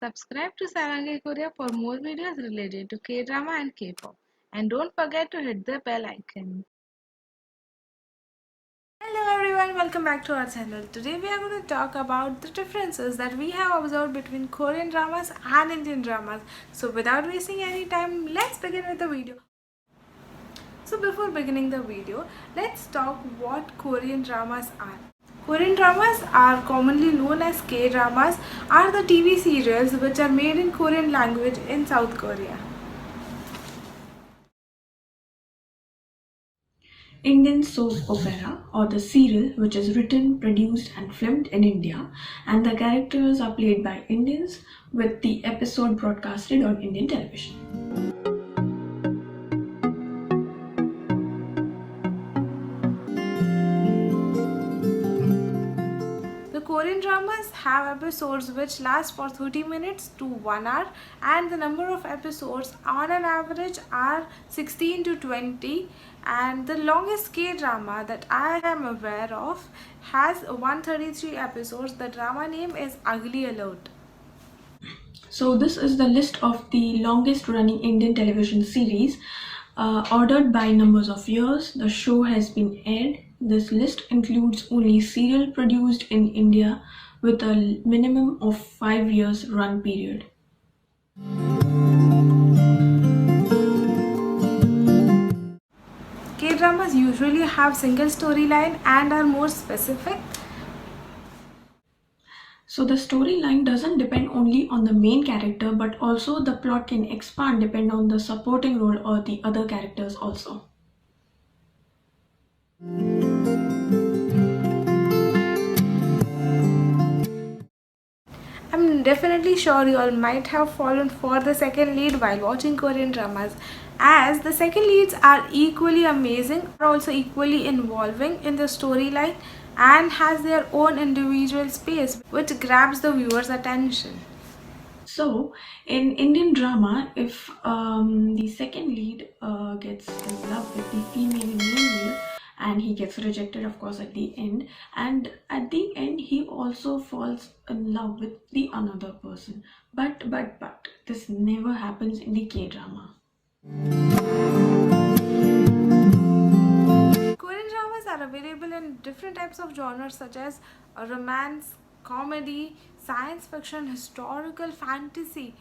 Subscribe to Sarangi Korea for more videos related to K-drama and K-pop. And don't forget to hit the bell icon. Hello everyone, welcome back to our channel. Today we are going to talk about the differences that we have observed between Korean dramas and Indian dramas. So without wasting any time, let's begin with the video. So before beginning the video, let's talk what Korean dramas are. Korean dramas are commonly known as K-dramas, are the TV serials which are made in Korean language in South Korea. Indian soap opera or the serial, which is written, produced, and filmed in India, and the characters are played by Indians, with the episode broadcasted on Indian television. The Korean dramas have episodes which last for 30 minutes to 1 hour, and the number of episodes on an average are 16 to 20, and the longest K-drama that I am aware of has 133 episodes. The drama name is Ugly Alert. So, this is the list of the longest running Indian television series, ordered by numbers of years the show has been aired. This list includes only serial produced in India with a minimum of 5 years run period. K-dramas usually have single storyline and are more specific. So the storyline doesn't depend only on the main character, but also the plot can expand depend on the supporting role or the other characters also. I'm definitely sure you all might have fallen for the second lead while watching Korean dramas, as the second leads are equally amazing, are also equally involving in the storyline, and has their own individual space which grabs the viewer's attention. So in Indian drama, if the second lead gets in love with the female male, and he gets rejected, of course, at the end, and at the end he also falls in love with the another person. But this never happens in the K drama. Korean dramas are available in different types of genres such as romance, comedy, science fiction, historical, fantasy,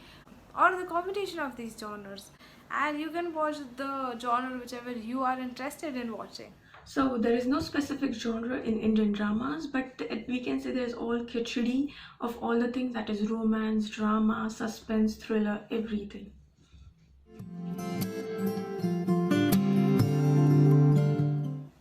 or the combination of these genres. And you can watch the genre whichever you are interested in watching. So there is no specific genre in Indian dramas, but we can say there's all khichdi of all the things, that is romance, drama, suspense, thriller, everything.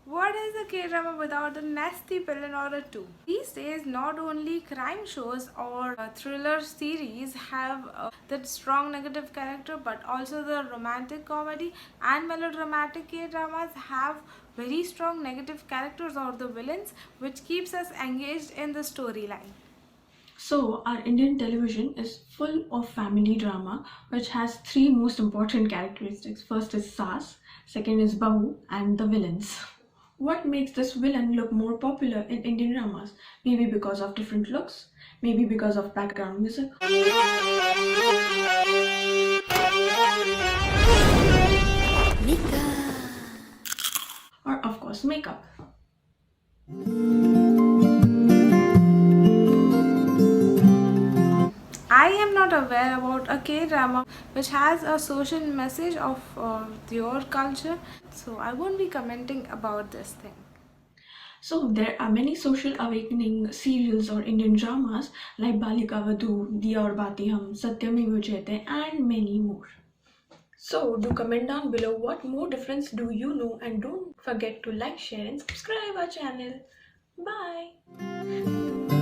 What is a K-drama without a nasty villain or a two? These days, not only crime shows or thriller series have that strong negative character, but also the romantic comedy and melodramatic K-dramas have very strong negative characters or the villains, which keeps us engaged in the storyline. So our Indian television is full of family drama, which has three most important characteristics. First is Saas, second is Bahu, and the villains. What makes this villain look more popular in Indian dramas? Maybe because of different looks, maybe because of background music. Or of course makeup. I am not aware about a K-drama which has a social message of your culture, so I won't be commenting about this thing. So there are many social awakening serials or Indian dramas like Balika Vadhu, Diya Aur Baatein Hum, Satyam Jayate, and many more. So do comment down below what more difference do you know, and don't forget to like, share and subscribe our channel. Bye.